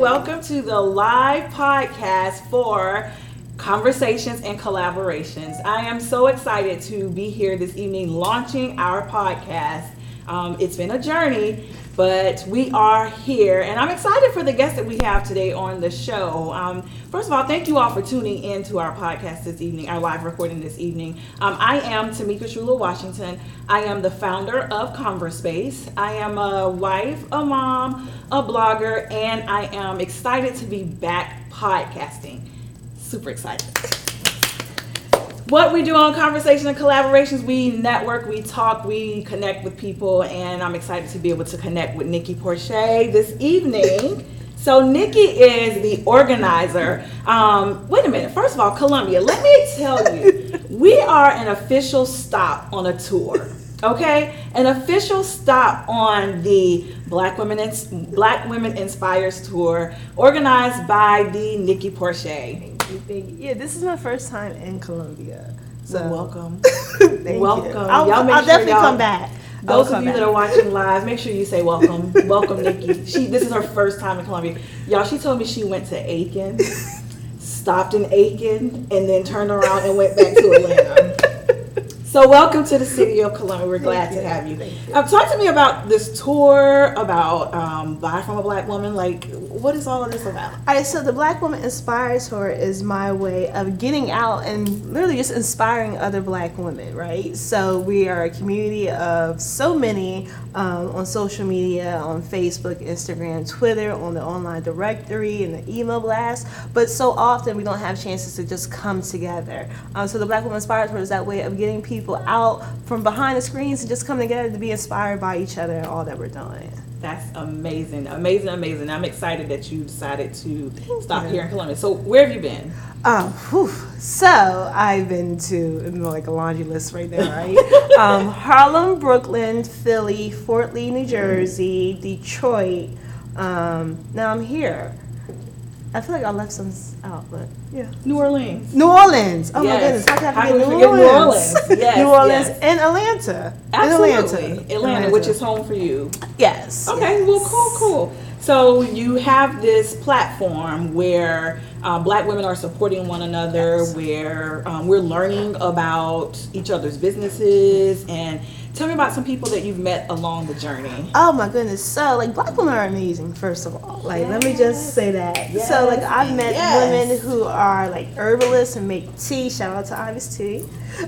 Welcome to the live podcast for Conversations and Collaborations. I am so excited to be here this evening launching our podcast. It's been a journey, but we are here, and I'm excited for the guests that we have today on the show. First of all, thank you all for tuning in to our podcast this evening, our live recording this evening. I am Tamika Shula Washington. I am the founder of Converspace. I am a wife, a mom, a blogger, and I am excited to be back podcasting. Super excited. What we do on Conversation and Collaborations, we network, we talk, we connect with people, and I'm excited to be able to connect with Nikki Porcher this evening. So Nikki is the organizer. Wait a minute. First of all, Columbia, let me tell you, we are an official stop on a tour. Okay, an official stop on the Black Women Inspires tour, organized by the Nikki Porcher. Thank you. Yeah, this is my first time in Columbia. So welcome. Welcome. I'll definitely come back. Those of you that are watching live, make sure you say welcome. Welcome, Nikki. This is her first time in Columbia. Y'all, she told me she went to Aiken, stopped in Aiken, and then turned around and went back to Atlanta. So welcome to the city of Columbia. We're glad to have you. Talk to me about this tour, about Buy From a Black Woman. Like, what is all of this about? All right, so the Black Woman Inspires Tour is my way of getting out and literally just inspiring other Black women, right? So we are a community of so many on social media, on Facebook, Instagram, Twitter, on the online directory, and the email blast. But so often we don't have chances to just come together. So the Black Woman Inspires Tour is that way of getting people out from behind the screens and just coming together to be inspired by each other and all that we're doing. That's amazing. I'm excited that you decided to stop here in Columbia. So where have you been? So I've been to like a laundry list right there, right? Harlem, Brooklyn, Philly, Fort Lee, New Jersey, Detroit. Now I'm here. I feel like I left some out, but yeah. New Orleans. Oh my goodness. How can I forget New Orleans? Yes, New Orleans and Atlanta. Absolutely. Atlanta, which is home for you. Yes. Okay, well, cool. So you have this platform where Black women are supporting one another, where we're learning about each other's businesses. And tell me about some people that you've met along the journey. Oh my goodness. So like Black women are amazing, first of all. Like let me just say that. Yes. So like I've met women who are like herbalists and make tea. Shout out to Ivy's Tea.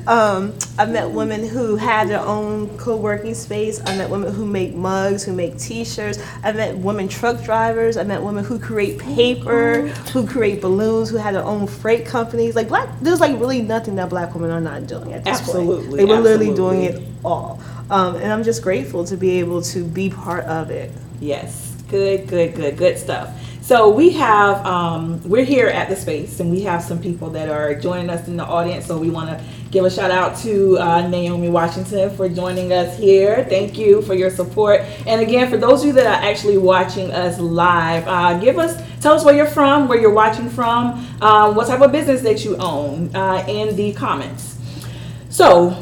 I've met women who have their own co-working space. I've met women who make mugs, who make t-shirts. I've met women truck drivers. I've met women who create paper, who create balloons, who have their own freight companies. Like there's like really nothing that Black women are not doing at this point. They were literally doing it all. And I'm just grateful to be able to be part of it. Yes, good stuff. So we have, we're here at the space, and we have some people that are joining us in the audience. So we want to give a shout out to Naomi Washington for joining us here. Thank you for your support. And again, for those of you that are actually watching us live, tell us where you're from, where you're watching from, what type of business that you own in the comments. So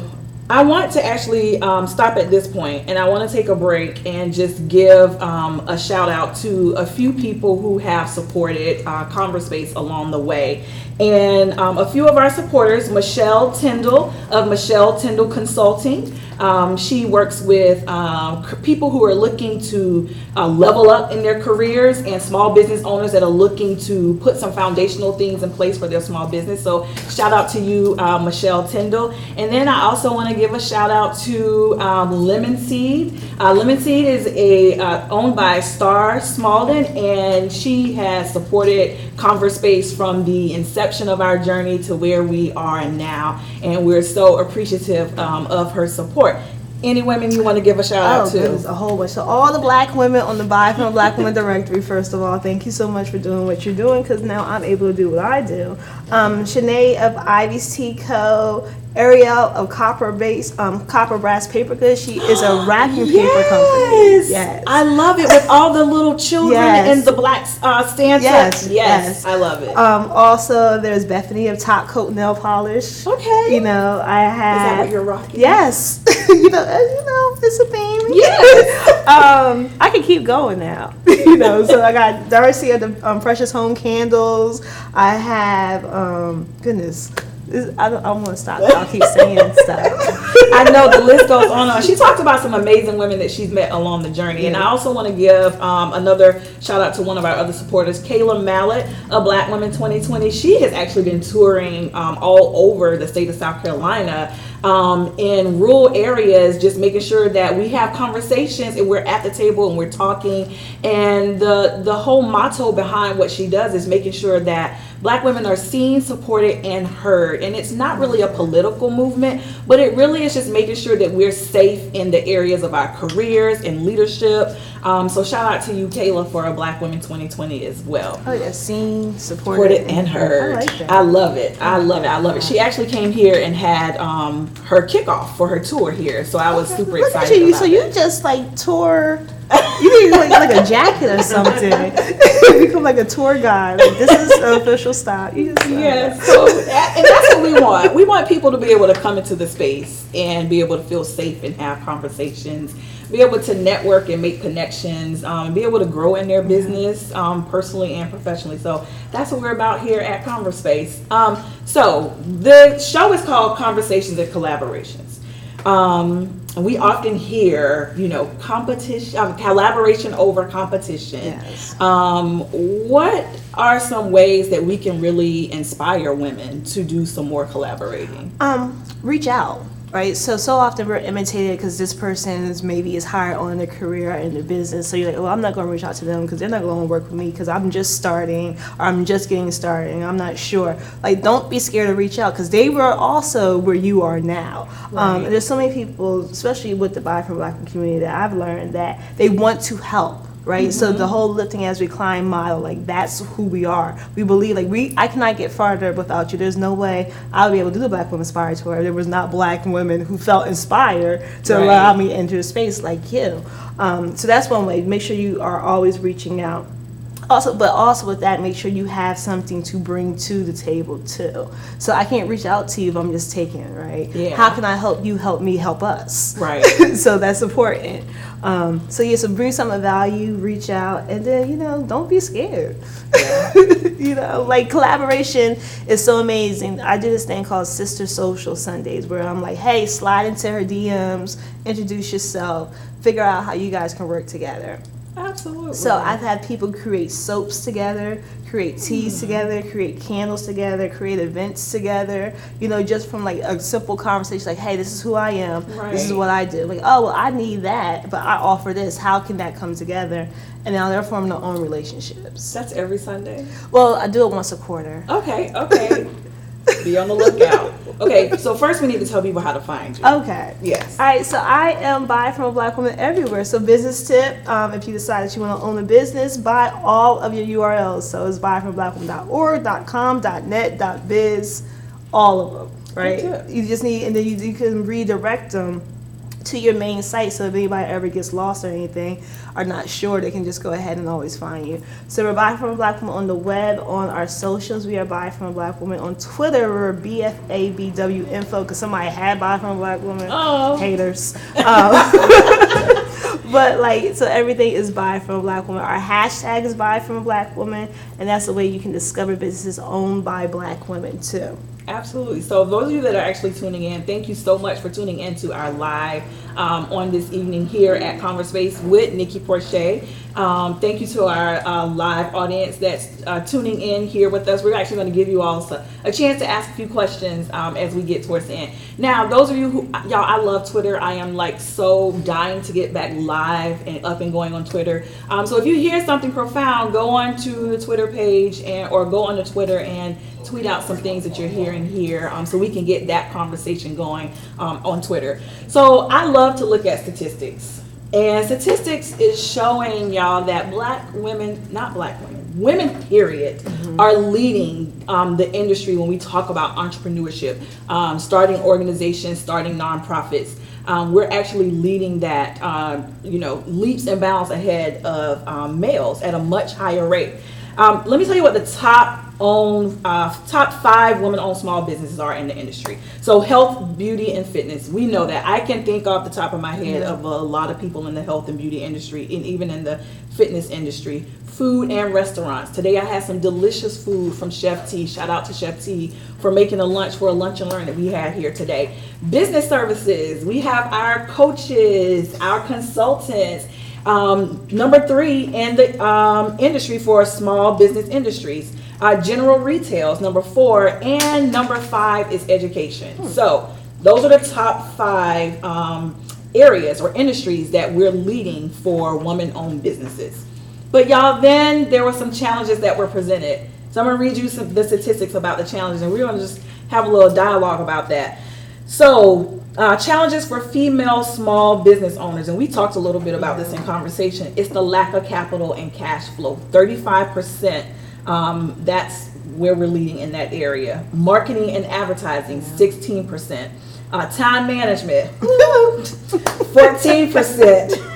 I want to actually stop at this point, and I want to take a break and just give a shout out to a few people who have supported Converspace along the way. And a few of our supporters, Michelle Tyndall of Michelle Tyndall Consulting. She works with people who are looking to level up in their careers, and small business owners that are looking to put some foundational things in place for their small business. So shout out to you, Michelle Tyndall. And then I also want to give a shout out to Lemon Seed. Lemon Seed is owned by Star Smalden, and she has supported Converspace from the inception of our journey to where we are now, and we're so appreciative of her support. Any women you want to give a shout out to? Goodness, a whole bunch. So all the Black women on the Buy From a Black Woman directory, first of all, thank you so much for doing what you're doing, because now I'm able to do what I do. Shanae of Ivy's Tea Co., Ariel of Copper Brass Paper Goods. She is a wrapping paper company. Yes, I love it, with all the little children and the black stanza. Yes, I love it. Also, there's Bethany of Top Coat Nail Polish. Okay. You know, I have. Is that what you're rocking? Yes. It's a theme. Yes. I can keep going now. So I got Darcy at the Precious Home Candles. I have goodness. I want to stop. I'll keep saying stuff. I know the list goes on. She talked about some amazing women that she's met along the journey. And I also want to give another shout out to one of our other supporters, Kayla Mallett of Black Women 2020. She has actually been touring all over the state of South Carolina in rural areas, just making sure that we have conversations and we're at the table and we're talking. And the whole motto behind what she does is making sure that Black women are seen, supported, and heard. And it's not really a political movement, but it really is just making sure that we're safe in the areas of our careers and leadership. So shout out to you, Kayla, for a Black Women 2020 as well. Oh yeah, seen, supported, and heard. I like that. I love it. I love it. She actually came here and had her kickoff for her tour here. So I was super excited about So it. you just like tour. You need like a jacket or something. Become like a tour guide. Like, this is an official style. You just Yes. So and that's what we want. We want people to be able to come into the space and be able to feel safe and have conversations, be able to network and make connections, be able to grow in their business personally and professionally. So that's what we're about here at Converspace. So the show is called Conversations and Collaborations. We often hear, competition, collaboration over competition. Yes. What are some ways that we can really inspire women to do some more collaborating? Reach out. Right, so often we're imitated because this person is higher on in their career in the business. So you're like, well, I'm not going to reach out to them because they're not going to work with me because I'm just starting or I'm just getting started and I'm not sure. Like, don't be scared to reach out because they were also where you are now. Right. And there's so many people, especially with the Buy from Black community, that I've learned that they want to help. Right, Mm-hmm. so the whole lifting as we climb model, like that's who we are. We believe, I cannot get farther without you. There's no way I'll be able to do the Black Women Inspired Tour if there was not Black women who felt inspired to Right. allow me into a space like you. So that's one way. Make sure you are always reaching out. Also with that, make sure you have something to bring to the table too. So I can't reach out to you if I'm just taking it, right? Yeah. How can I help you help me help us? Right. So that's important. So bring some of value, reach out, and then, don't be scared. Yeah. Like collaboration is so amazing. I do this thing called Sister Social Sundays where I'm like, hey, slide into her DMs, introduce yourself, figure out how you guys can work together. Absolutely. So I've had people create soaps together, create teas together, create candles together, create events together, just from like a simple conversation like, hey, this is who I am, this is Right. what I do. Like, oh, well, I need that, but I offer this. How can that come together? And now they're forming their own relationships. That's every Sunday. Well, I do it once a quarter. Okay. Be on the lookout. Okay, so first we need to tell people how to find you. Okay. Yes. All right, so I am Buy from a Black Woman everywhere. So business tip, if you decide that you want to own a business, buy all of your URLs. So it's buyfromablackwoman.org, .com, .net, .biz, all of them, right? Good tip. You just need, and then you can redirect them to your main site, so if anybody ever gets lost or anything, are not sure, they can just go ahead and always find you. So we're Buy from a Black Woman on the web, on our socials. We are Buy from a Black Woman on Twitter. We're BFABW info because somebody had Buy from a Black Woman. Oh. Haters. But so everything is Buy from a Black Woman. Our hashtag is Buy from a Black Woman, and that's the way you can discover businesses owned by Black women too. Absolutely. So those of you that are actually tuning in, thank you so much for tuning in to our live on this evening here at Converspace with Nikki Porche. Thank you to our live audience that's tuning in here with us. We're actually going to give you all a chance to ask a few questions as we get towards the end. Now, those of you y'all, I love Twitter. I am so dying to get back live and up and going on Twitter. So if you hear something profound, go on to the Twitter page or go on to Twitter and tweet out some things that you're hearing here so we can get that conversation going on Twitter. So I love to look at statistics. And statistics is showing y'all that women period, are leading the industry when we talk about entrepreneurship, starting organizations, starting nonprofits. We're actually leading that, leaps and bounds ahead of males at a much higher rate. Let me tell you what the top owned, top 5 women-owned small businesses are in the industry. So health, beauty, and fitness. We know that. I can think off the top of my head of a lot of people in the health and beauty industry, and even in the fitness industry. Food and restaurants. Today I had some delicious food from Chef T. Shout out to Chef T for making a lunch for a lunch and learn that we had here today. Business services. We have our coaches, our consultants. Number 3 in the industry for small business industries. General retail is number 4, and number 5 is education. So those are the top 5 areas or industries that we're leading for women-owned businesses. But y'all, then there were some challenges that were presented. So I'm going to read you the statistics about the challenges, and we're going to just have a little dialogue about that. So challenges for female small business owners, and we talked a little bit about this in conversation. It's the lack of capital and cash flow. 35%, that's where we're leading in that area. Marketing and advertising, 16%. Time management, 14%.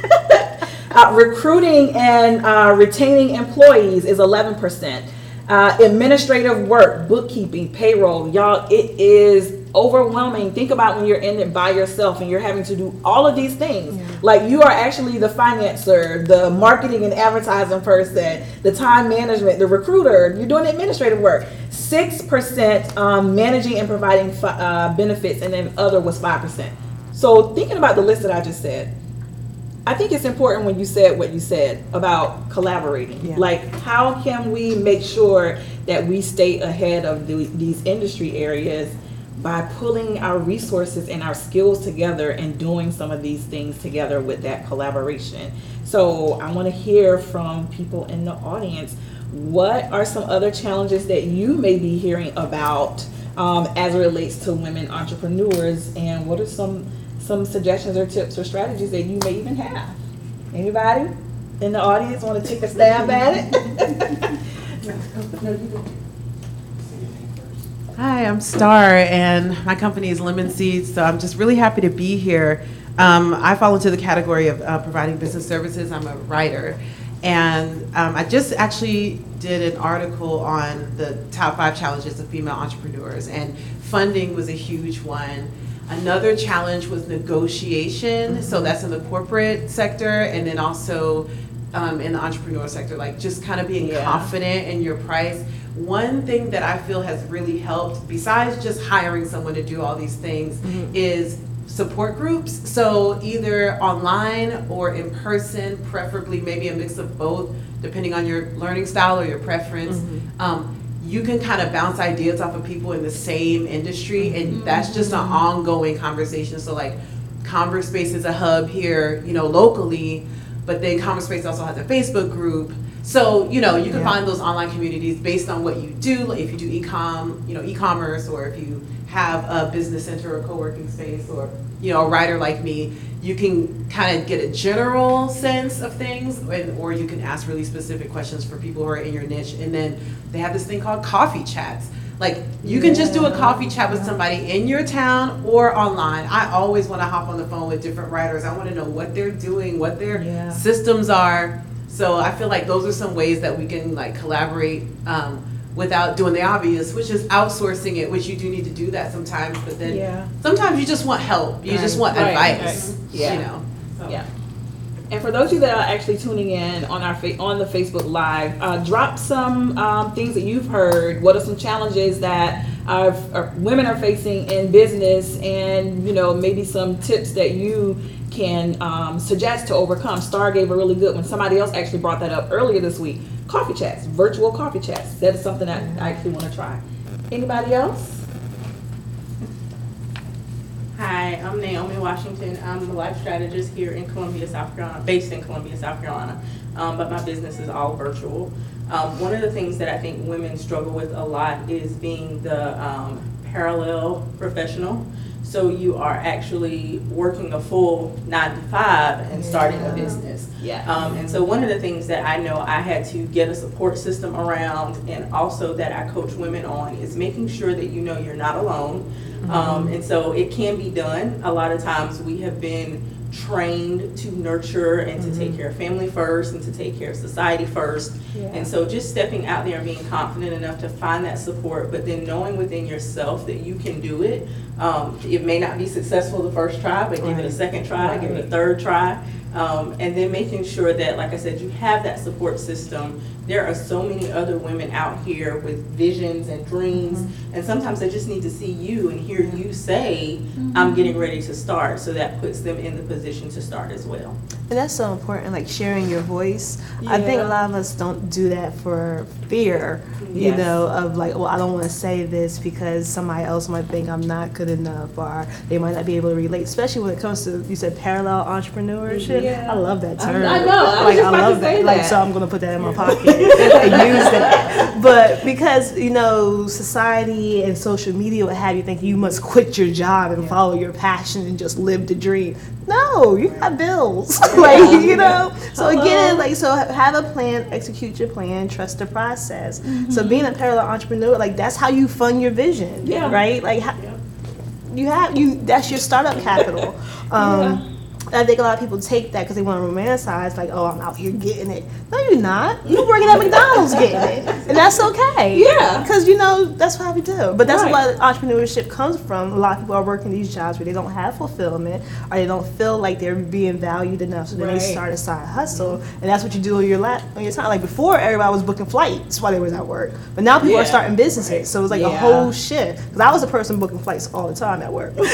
Recruiting and retaining employees is 11%. Administrative work, bookkeeping, payroll, y'all, it is overwhelming. Think about when you're in it by yourself and you're having to do all of these things. Like, you are actually the financer, the marketing and advertising person, the time management, the recruiter, you're doing administrative work. 6% managing and providing benefits, and then other was 5%. So thinking about the list that I just said, I think it's important when you said what you said about collaborating. Like, how can we make sure that we stay ahead of these industry areas by pulling our resources and our skills together and doing some of these things together with that collaboration? So I want to hear from people in the audience. What are some other challenges that you may be hearing about as it relates to women entrepreneurs, and what are some suggestions or tips or strategies that you may even have? Anybody in the audience want to take a stab at it? Hi, I'm Star, and my company is Lemon Seeds, so I'm just really happy to be here. I fall into the category of providing business services. I'm a writer, and I just actually did an article on the top 5 challenges of female entrepreneurs, and funding was a huge one. Another challenge was negotiation, so that's in the corporate sector, and then also in the entrepreneur sector, like just kind of being confident in your price. One thing that I feel has really helped, besides just hiring someone to do all these things, is support groups. So either online or in person, preferably maybe a mix of both, depending on your learning style or your preference. You can kind of bounce ideas off of people in the same industry, and that's just an ongoing conversation. So like, ConverseSpace is a hub here, locally, but then ConverseSpace also has a Facebook group. So, you can find those online communities based on what you do. Like if you do e-commerce, or if you have a business center or co-working space, or, a writer like me, you can kind of get a general sense of things, or you can ask really specific questions for people who are in your niche. And then they have this thing called coffee chats. Like, you can just do a coffee chat with somebody in your town or online. I always want to hop on the phone with different writers. I want to know what they're doing, what their systems are. So I feel like those are some ways that we can like collaborate without doing the obvious, which is outsourcing it, which you do need to do that sometimes. But then sometimes you just want help. You just want advice. So. And for those of you that are actually tuning in on on the Facebook Live, drop some things that you've heard. What are some challenges that women are facing in business, and maybe some tips that you can suggest to overcome. Star gave a really good one. Somebody else actually brought that up earlier this week. Coffee chats, virtual coffee chats. That is something that I actually want to try. Anybody else? Hi, I'm Naomi Washington. I'm a life strategist here in Columbia, South Carolina, based in Columbia, South Carolina, but my business is all virtual. One of the things that I think women struggle with a lot is being the parallel professional. So you are actually working a full 9 to 5 and starting a business. And so one of the things that I know I had to get a support system around, and also that I coach women on, is making sure that you're not alone. And so it can be done. A lot of times we have been trained to nurture and to take care of family first and to take care of society first. Yeah. And so just stepping out there and being confident enough to find that support, but then knowing within yourself that you can do it. It may not be successful the first try, but give it a second try, give it a third try. And then making sure that, like I said, you have that support system. There are so many other women out here with visions and dreams, and sometimes they just need to see you and hear you say, I'm getting ready to start, so that puts them in the position to start as well. And that's so important, like sharing your voice. I think a Yeah. lot of us don't do that for fear, you Yes. know, of like, well, I don't want to say this because somebody else might think I'm not good enough, or they might not be able to relate, especially when it comes to, you said parallel entrepreneurship. Yeah. I love that term. I know, I was like, just about to say Like, that. so I'm going to put that in my pocket and use that. But because, you know, society and social media would have you think you must quit your job and follow your passion and just live the dream. No, you got bills. Like, you know. So again, like, so have a plan, execute your plan, trust the process. So being a parallel entrepreneur, like, that's how you fund your vision. Yeah. Right? Like, that's your startup capital. I think a lot of people take that because they want to romanticize, like, oh, I'm out here getting it. No, you're not. You're working at McDonald's getting it. And that's okay. Yeah. Because, you know, that's what we do. But that's Right. what entrepreneurship comes from. A lot of people are working these jobs where they don't have fulfillment, or they don't feel like they're being valued enough. So then Right. they start a side hustle. And that's what you do on your time. Like, before, everybody was booking flights while they was at work. But now people Yeah. are starting businesses. So it was like a Yeah. whole shift. Because I was a person booking flights all the time at work. All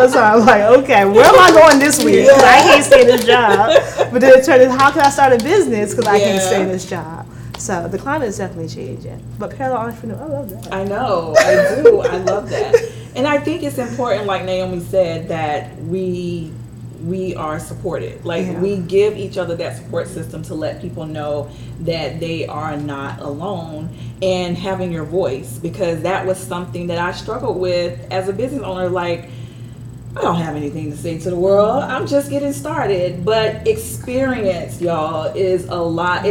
the time. Like, okay, where am I going this week? Because I can't stay in this job. But then it turned into, how can I start a business? Because I can't stay in this job. So the climate is definitely changing. But parallel entrepreneur, I love that. I know, I do. I love that. And I think it's important, like Naomi said, that we are supported. Like, Yeah. we give each other that support system to let people know that they are not alone, and having your voice, because that was something that I struggled with as a business owner. Like, I don't have anything to say to the world. I'm just getting started. But experience, y'all, is a lot.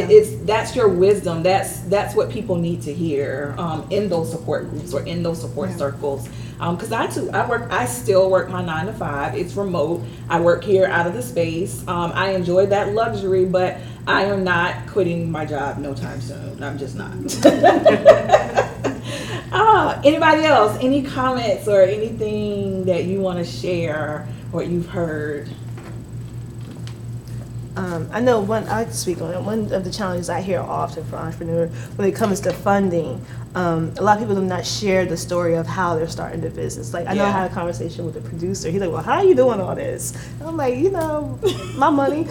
That's your wisdom. That's what people need to hear in those support groups or in those support circles. Because I still work my 9 to 5. It's remote. I work here out of the space. I enjoy that luxury, but I am not quitting my job no time soon. I'm just not. Anybody else? Any comments or anything that you want to share or you've heard? I know I like to speak on it. One of the challenges I hear often for entrepreneurs when it comes to funding, a lot of people do not share the story of how they're starting their business. Like, I know I had a conversation with a producer. He's like, well, how are you doing all this? And I'm like, you know, my money.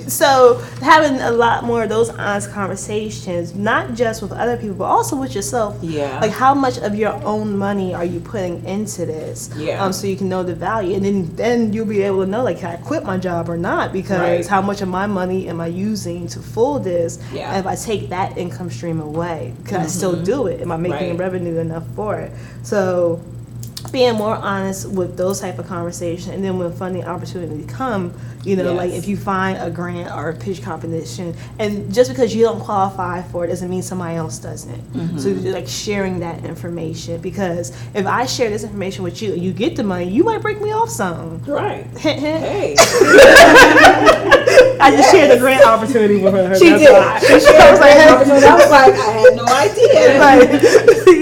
So having a lot more of those honest conversations, not just with other people, but also with yourself. Yeah. Like, how much of your own money are you putting into this? Yeah. So you can know the value. And then you'll be able to know, like, can I quit my job or not? Because Right. how much of my money am I using to full this? Yeah. And if I take that income stream away, can I still do it? Am I making Right. revenue enough for it? So being more honest with those type of conversations, and then when funding opportunities come, you know, like Yes. if you find a grant or a pitch competition, and just because you don't qualify for it doesn't mean somebody else doesn't. So you're like sharing that information, because if I share this information with you and you get the money, you might break me off some. Right. Hint, hint. Hey. I just shared the grant opportunity with her. She That's did. why. She shared I was like, that opportunity. I was like, I had no idea. Like,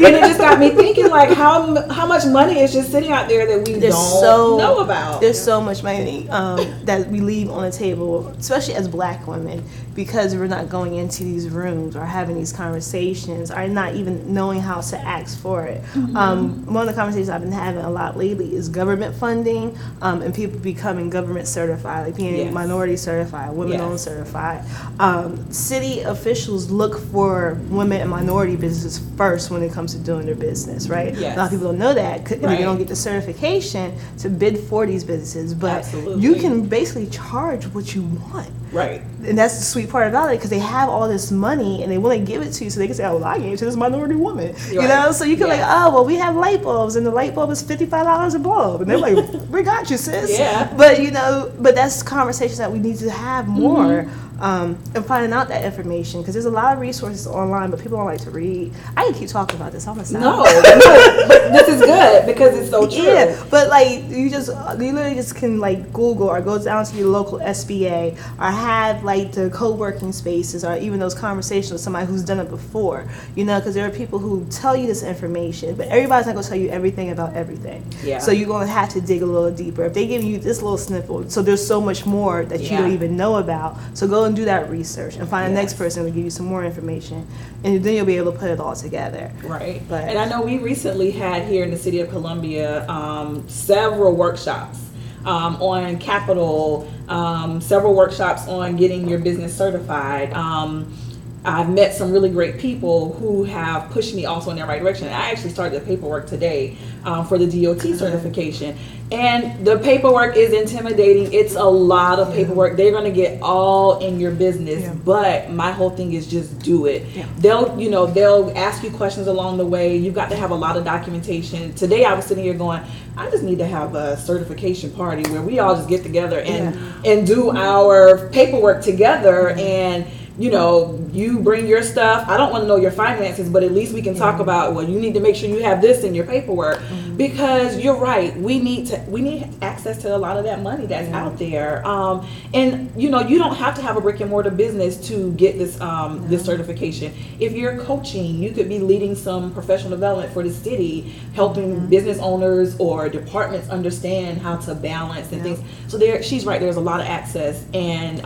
And it just got me thinking, like, how much money is just sitting out there that we There's don't know about. There's so much money that we leave on the table, especially as Black women, because we're not going into these rooms or having these conversations, or not even knowing how to ask for it. One of the conversations I've been having a lot lately is government funding, and people becoming government certified, like being Yes. minority certified, women-owned Yes. certified. City officials look for women and minority businesses first when it comes to doing their business, right? Yes. A lot of people don't know that, and Right. they don't get the certification to bid for these businesses, but Absolutely. you can basically charge what you want. Right. And that's the sweet part about it, because they have all this money and they want to give it to you so they can say, oh, well, I gave it to this minority woman. You Right. know, so you can Yes. like, oh, well, we have light bulbs and the light bulb is $55 a bulb. And they're like, we got you, sis. Yeah. But, you know, but that's conversations that we need to have more. and finding out that information, because there's a lot of resources online, but people don't like to read. I can keep talking about this. I'm gonna stop. No, but this is good because it's so true. Yeah, but like you literally just can like Google or go down to your local SBA or have like the co-working spaces or even those conversations with somebody who's done it before, because there are people who tell you this information, but everybody's not gonna tell you everything about everything. Yeah. So you're gonna have to dig a little deeper. If they give you this little snippet, so there's so much more that you don't even know about. So go and do that research and find the next person who will give you some more information, and then you'll be able to put it all together. Right. But- And I know we recently had here in the city of Columbia several workshops on capital, several workshops on getting your business certified. I've met some really great people who have pushed me also in the right direction. I actually started the paperwork today for the DOT certification. And the paperwork is intimidating. It's a lot of paperwork. They're going to get all in your business, but my whole thing is just do it. They'll ask you questions along the way. You've got to have a lot of documentation. Today I was sitting here going, I just need to have a certification party where we all just get together and do our paperwork together. And you bring your stuff. I don't want to know your finances, but at least we can talk about, well, you need to make sure you have this in your paperwork, because you're right. We need access to a lot of that money that's out there. And you don't have to have a brick and mortar business to get this this certification. If you're coaching, you could be leading some professional development for the city, helping business owners or departments understand how to balance and things. So she's right. There's a lot of access, and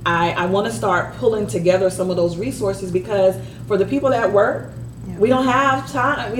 I want to start pulling together some of those resources, because for the people that work, we don't have time.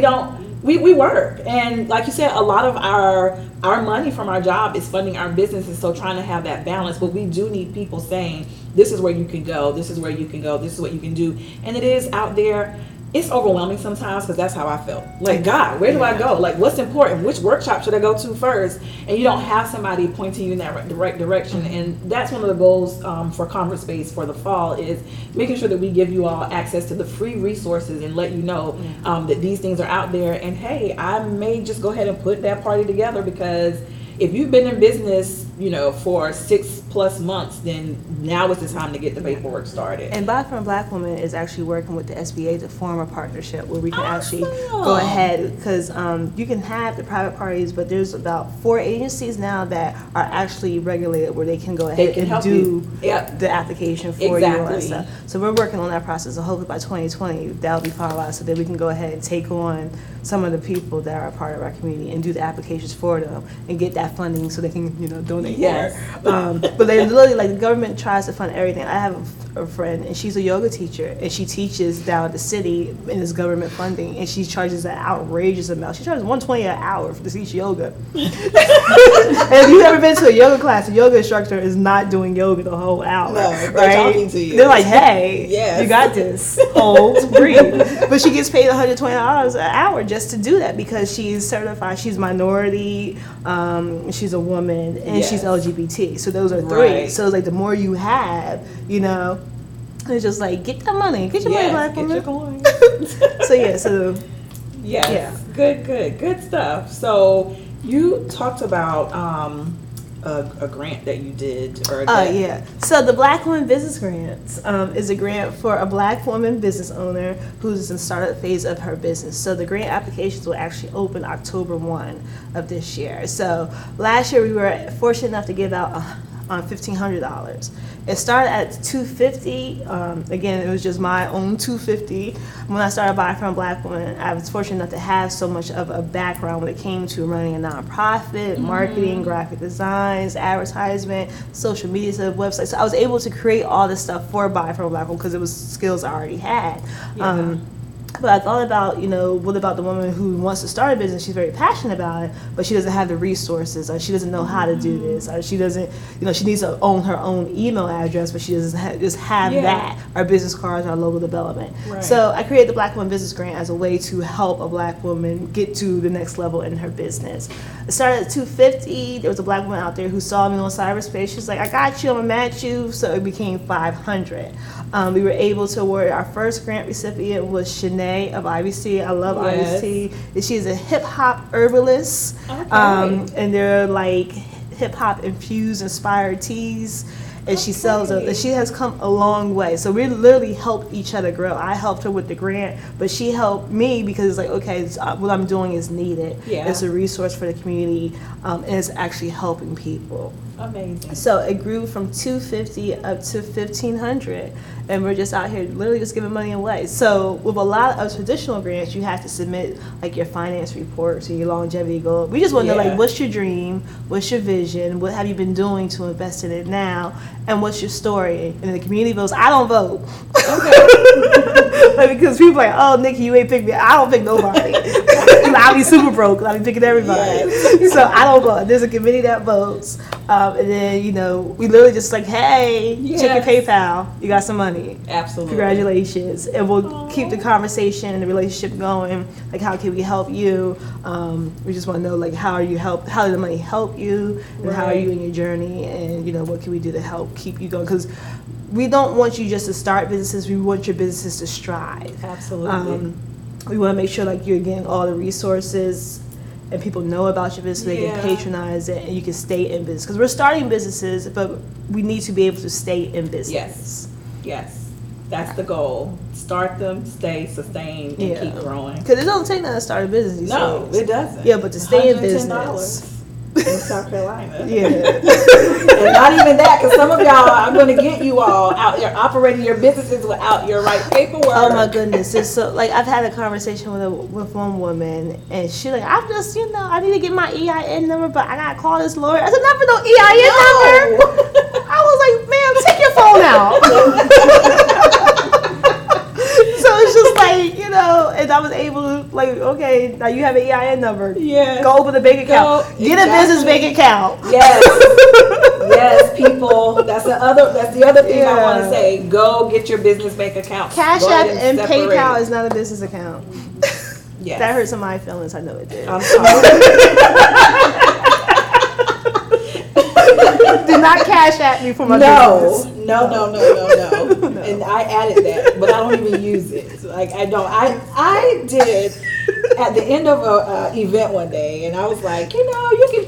We work. And like you said, a lot of our money from our job is funding our businesses. So trying to have that balance, but we do need people saying, this is where you can go. This is where you can go. This is what you can do. And it is out there. It's overwhelming sometimes, because that's how I felt. Like, God, where do I go? Like, what's important? Which workshop should I go to first? And you don't have somebody pointing you in that right direction. And that's one of the goals for Conference Space for the fall, is making sure that we give you all access to the free resources and let you know that these things are out there. And hey, I may just go ahead and put that party together, because if you've been in business, for 6+ months, then now is the time to get the paperwork started. And Black for Black Women is actually working with the SBA to form a partnership where we can actually go ahead, because you can have the private parties, but there's about 4 agencies now that are actually regulated where they can go ahead and do the application for you and all that stuff. So we're working on that process, and hopefully by 2020 that'll be finalized, so that we can go ahead and take on some of the people that are a part of our community and do the applications for them and get that funding so they can donate more. But they literally, like, the government tries to fund everything. I have a friend, and she's a yoga teacher, and she teaches down at the city, and it's government funding, and she charges an outrageous amount. She charges $120 an hour to teach yoga. And if you've ever been to a yoga class, a yoga instructor is not doing yoga the whole hour. No, they're right? talking to you. They're like, hey, Yes. you got this. Hold, breathe. But she gets paid $120 an hour just to do that, because she's certified. She's minority, she's a woman, and she's LGBT. So those are three. Right. So it's like the more you have, it's just like, get that money. Get your money, Black get woman. your coins. So yeah, so Yes. Good stuff. So you talked about a grant that you did, or yeah. So the Black Woman Business Grants is a grant for a Black woman business owner who's in the startup phase of her business. So the grant applications will actually open October 1 of this year. So last year we were fortunate enough to give out $1,500. It started at $250. Again, it was just my own $250. When I started Buy From Black Women, I was fortunate enough to have so much of a background when it came to running a nonprofit, marketing, graphic designs, advertisement, social media, websites. So I was able to create all this stuff for Buy From Black Women because it was skills I already had. But I thought about, what about the woman who wants to start a business? She's very passionate about it, but she doesn't have the resources, or she doesn't know how to do this, or she doesn't, she needs to own her own email address, but she doesn't have that, our business cards, our logo development. Right. So I created the Black Woman Business Grant as a way to help a Black woman get to the next level in her business. It started at $250. There was a Black woman out there who saw me on cyberspace. She's like, I got you, I'm gonna match you. So it became $500. We were able to award, our first grant recipient was Shanae of IBC. I love IBC. And she's a hip hop herbalist. Okay. And they're like hip hop infused, inspired teas. and she sells it. And she has come a long way. So we literally helped each other grow. I helped her with the grant, but she helped me because it's like, okay, what I'm doing is needed. Yeah. It's a resource for the community, and it's actually helping people. Amazing. So it grew from $250 up to $1,500, and we're just out here literally just giving money away. So with a lot of traditional grants, you have to submit like your finance reports and your longevity goal. We just want to know, Yeah. like, what's your dream, what's your vision, what have you been doing to invest in it now, and what's your story. And the community votes. I don't vote. Like, because people are like, oh, Nikki, you ain't pick me. I don't pick nobody. I'll be super broke. I'll be picking everybody. So I don't vote. There's a committee that votes. And then, we literally just like, hey, check your PayPal. You got some money. Absolutely. Congratulations. And we'll keep the conversation and the relationship going. Like, how can we help you? We just want to know, like, how did the money help you? And how are you in your journey? And, what can we do to help keep you going? Because we don't want you just to start businesses. We want your businesses to strive. Absolutely. We want to make sure, like, you're getting all the resources and people know about your business, so they can patronize it, and you can stay in business. Because we're starting businesses, but we need to be able to stay in business. Yes. That's the goal. Start them, stay, sustain, and keep growing. Because it doesn't take nothing to start a business these No, days. it doesn't. Yeah, but to stay in $110 business. in South Carolina. Yeah. And not even that, because some of y'all, I'm going to get you all out there operating your businesses without your right paperwork. Oh my goodness. It's so, like, I've had a conversation with one woman, and she like, I'm just, I need to get my EIN number, but I got to call this lawyer. I said, not for no EIN number. I was like, ma'am, take your phone out. So it's just like, and I was able to, like, okay, now you have an EIN number. Yes. Go open a bank account. Get a business bank account. Yes. Yes, people. That's the other thing I want to say. Go get your business bank account. Cash Go App ahead and separate PayPal it. is not a business account. Yes. That hurt some of my feelings. I know it did. I'm sorry. Do not Cash App me for my business. No. And I added that, but I don't even use it. Like, I don't. I did at the end of a event one day, and I was like, you can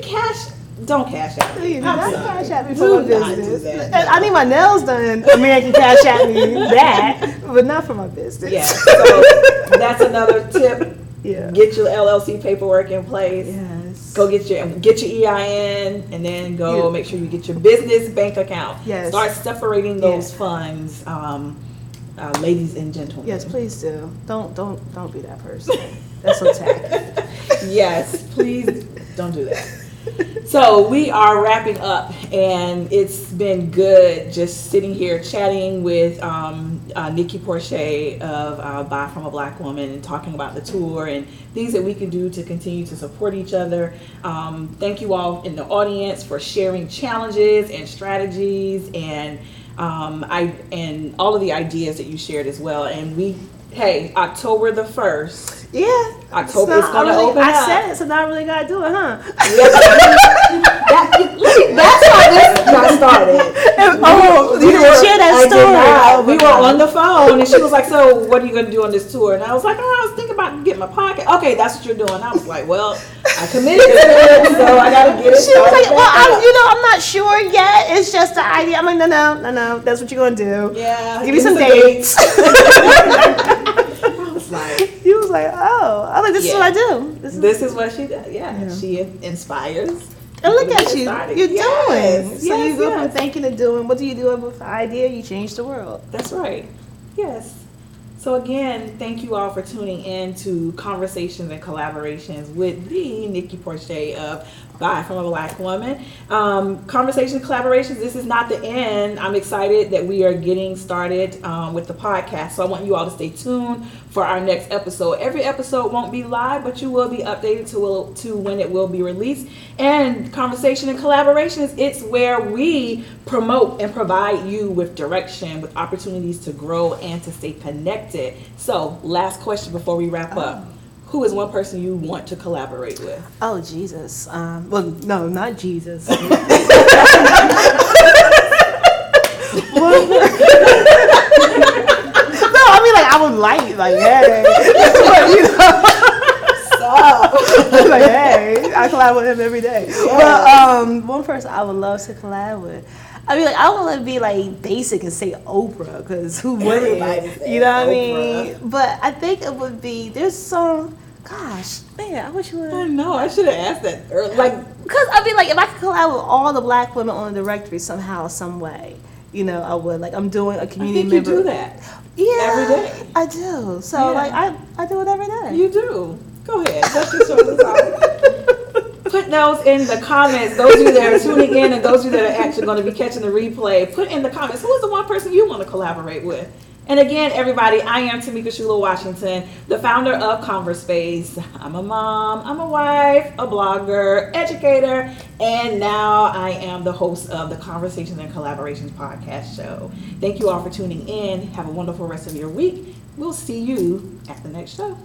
don't cash out me. Do not I'm sorry. Cash App me for my Do not do business. that. I need my nails done. American Cash App me that, but not for my business. Yeah. So that's another tip. Yeah. Get your LLC paperwork in place. Yes. Go get your EIN, and then go make sure you get your business bank account. Yes. Start separating those funds, ladies and gentlemen. Yes, please do. Don't be that person. That's so tacky. Yes, please don't do that. So we are wrapping up, and it's been good just sitting here chatting with Nikki Porcher of Buy From a Black Woman, and talking about the tour and things that we can do to continue to support each other. Thank you all in the audience for sharing challenges and strategies, and and all of the ideas that you shared as well. And October the 1st. Yeah. October is going to open up. I said it, so now I really got to do it, huh? That's how this got started. You didn't share that story. We were on the phone, and she was like, so what are you going to do on this tour? And I was like, I was thinking about getting my podcast. Okay, that's what you're doing. I was like, well, I committed to it, so I got to get it She was started like, well, back up. I'm not sure yet. It's just the idea. I'm like, no. That's what you're going to do. Yeah. Give me some dates. I was like, He was like, oh. I was like, this is what I do. this is what she does. Yeah. She inspires. And look people to at get you. started. You're Yes, doing. So you yes, go from yes. thinking to doing. What do you do with an idea? You change the world. That's right. Yes. So again, thank you all for tuning in to Conversations and Collaborations with the Nikki Porcher of Buy From a Black Woman. Conversations, collaborations, this is not the end. I'm excited that we are getting started with the podcast. So I want you all to stay tuned for our next episode. Every episode won't be live, but you will be updated to when it will be released. And Conversation and Collaborations, it's where we promote and provide you with direction, with opportunities to grow and to stay connected. So last question before we wrap up. Who is one person you want to collaborate with? Oh, Jesus. Well, no, not Jesus. No, I mean, like, I would like, hey. But, like, hey, I collab with him every day. But one person I would love to collab with. I mean, like, I don't want to be like basic and say Oprah, because who wouldn't? Everybody says You know what I Oprah. mean? But I think it would be, there's some, gosh, man, I wish you would I have. know. I should have asked that earlier. Like, Because I mean, like, if I could collab with all the black women on the directory somehow, some way, you know, I would. Like, I'm doing a I community think you member. do that. Yeah, every day. I do. So, Yeah. like, I do it every day. You do. Go ahead. Let's just show this off. Put those in the comments. Those of you that are tuning in and those of you that are actually going to be catching the replay, put in the comments, who is the one person you want to collaborate with? And again, everybody, I am Tamika Shula Washington, the founder of ConverSpace. I'm a mom, I'm a wife, a blogger, educator, and now I am the host of the Conversations and Collaborations podcast show. Thank you all for tuning in. Have a wonderful rest of your week. We'll see you at the next show.